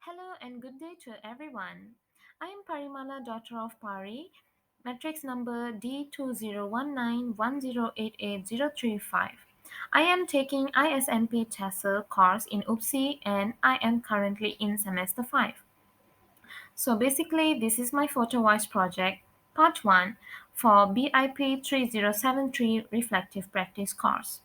Hello and good day to everyone. I am Parimala, daughter of Paari, matrix number D201910888035. I am taking ISNP TESOL course in UPSI and I am currently in semester 5. So basically, this is my photovoice project, part 1 for BIP 3073 reflective practice course.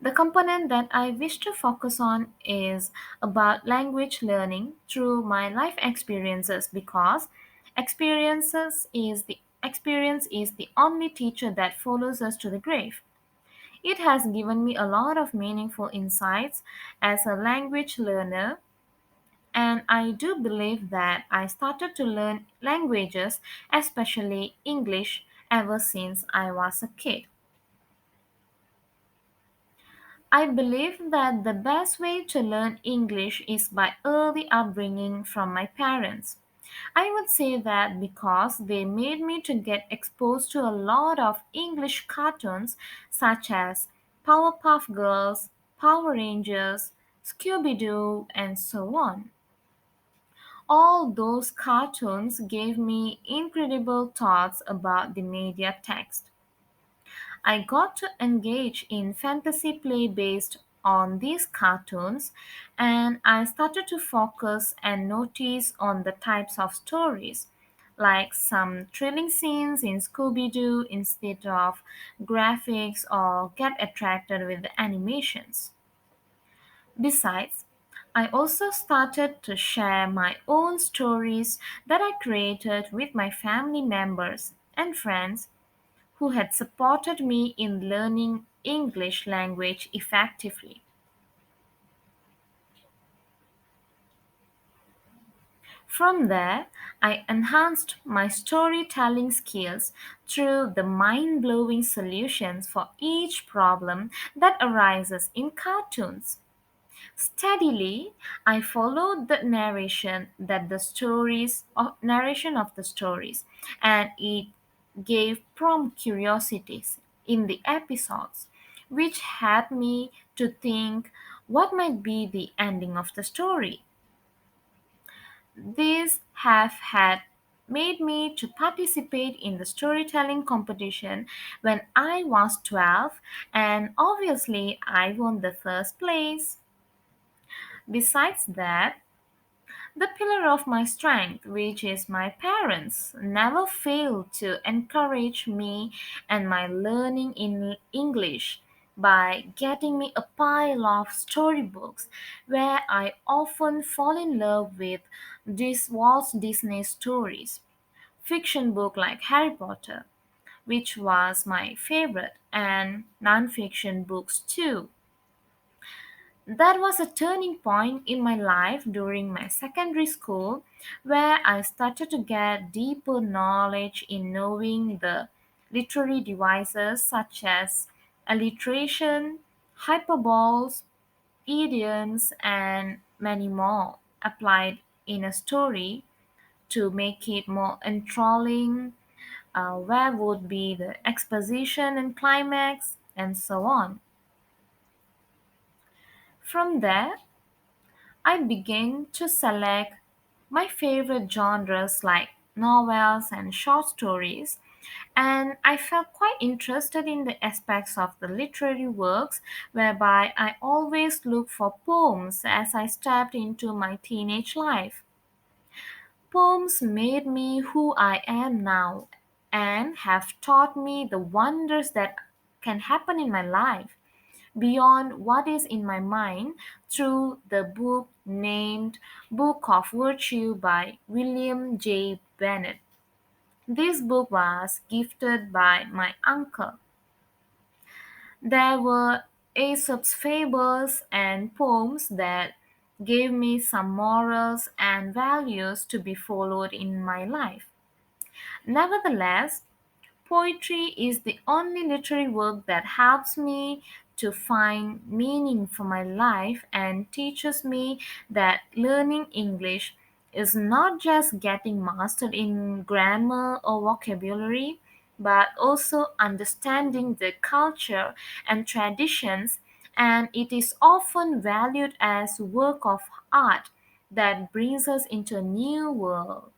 The component that I wish to focus on is about language learning through my life experiences because experience is the only teacher that follows us to the grave. It has given me a lot of meaningful insights as a language learner, and I do believe that I started to learn languages, especially English, ever since I was a kid. I believe that the best way to learn English is by early upbringing from my parents. I would say that because they made me to get exposed to a lot of English cartoons such as Powerpuff Girls, Power Rangers, Scooby Doo, and so on. All those cartoons gave me incredible thoughts about the media text. I got to engage in fantasy play based on these cartoons, and I started to focus and notice on the types of stories, like some thrilling scenes in Scooby Doo instead of graphics, or get attracted with the animations. Besides, I also started to share my own stories that I created with my family members and friends who had supported me in learning English language effectively. From there, I enhanced my storytelling skills through the mind blowing solutions for each problem that arises in cartoons. Steadily, I followed the narration of the stories, and it gave prompt curiosities in the episodes, which had me to think what might be the ending of the story. These have had made me to participate in the storytelling competition when I was 12, and obviously I won the first place. Besides that, the pillar of my strength, which is my parents, never failed to encourage me and my learning in English by getting me a pile of storybooks where I often fall in love with these Walt Disney stories. Fiction book like Harry Potter, which was my favorite, and non-fiction books too. That was a turning point in my life during my secondary school, where I started to get deeper knowledge in knowing the literary devices such as alliteration, hyperboles, idioms, and many more applied in a story to make it more enthralling. Where would be the exposition and climax, and so on. From there, I began to select my favorite genres like novels and short stories, and I felt quite interested in the aspects of the literary works whereby I always look for poems as I stepped into my teenage life. Poems made me who I am now and have taught me the wonders that can happen in my life beyond what is in my mind through the book named Book of Virtue by William J. Bennett. This book was gifted by my uncle. There were Aesop's fables and poems that gave me some morals and values to be followed in my life. Nevertheless, poetry is the only literary work that helps me to find meaning for my life and teaches me that learning English is not just getting mastered in grammar or vocabulary, but also understanding the culture and traditions, and it is often valued as work of art that brings us into a new world.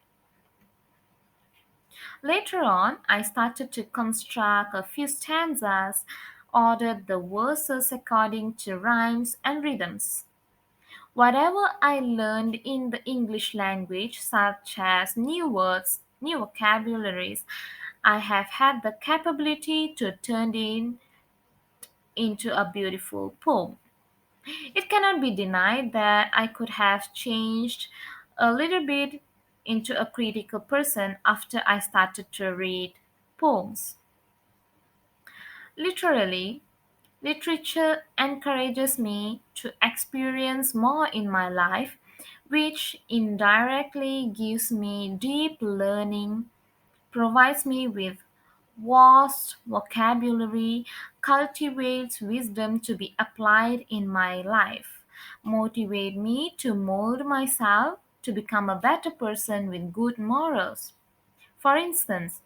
Later on, I started to construct a few stanzas, ordered the verses according to rhymes and rhythms. Whatever I learned in the English language, such as new words, new vocabularies, I have had the capability to turn it into a beautiful poem. It cannot be denied that I could have changed a little bit into a critical person after I started to read poems. Literally, literature encourages me to experience more in my life, which indirectly gives me deep learning, provides me with vast vocabulary, cultivates wisdom to be applied in my life, motivate me to mold myself to become a better person with good morals. For instance,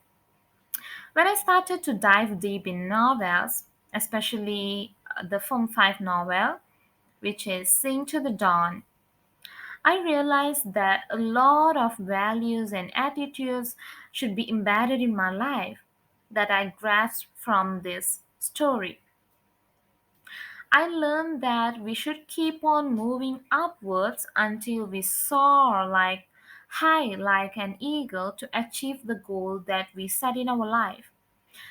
when I started to dive deep in novels, especially the Form 5 novel, which is Sing to the Dawn, I realized that a lot of values and attitudes should be embedded in my life that I grasped from this story. I learned that we should keep on moving upwards until we soar like high like an eagle to achieve the goal that we set in our life.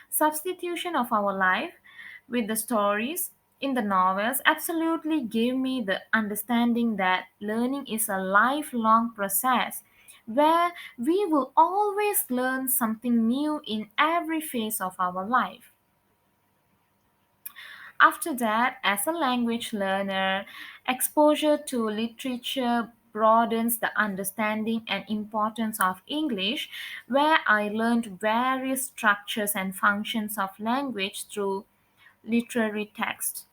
Substitution of our life with the stories in the novels absolutely gave me the understanding that learning is a lifelong process where we will always learn something new in every phase of our life. After that, as a language learner, exposure to literature broadens the understanding and importance of English, where I learned various structures and functions of language through literary text.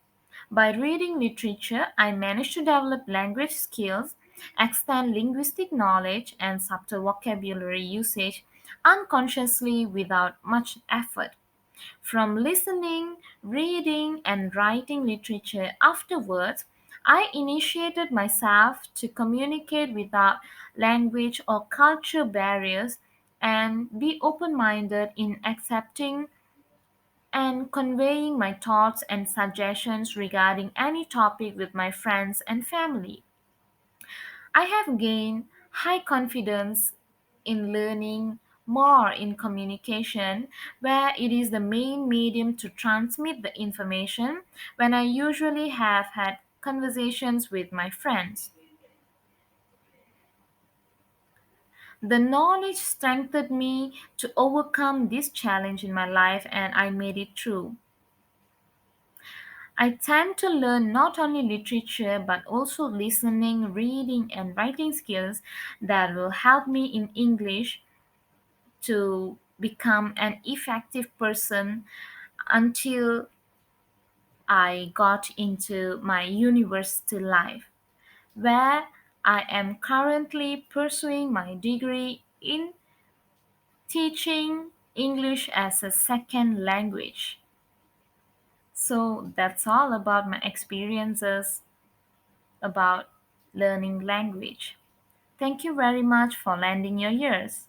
By reading literature, I managed to develop language skills, expand linguistic knowledge, and subtle vocabulary usage unconsciously without much effort. From listening, reading, and writing literature afterwards, I initiated myself to communicate without language or culture barriers and be open minded in accepting and conveying my thoughts and suggestions regarding any topic with my friends and family. I have gained high confidence in learning more in communication, where it is the main medium to transmit the information when I usually have had conversations with my friends. The knowledge strengthened me to overcome this challenge in my life and I made it through. I tend to learn not only literature but also listening, reading, and writing skills that will help me in English to become an effective person until I got into my university life, where I am currently pursuing my degree in teaching English as a second language. So that's all about my experiences about learning language. Thank you very much for lending your ears.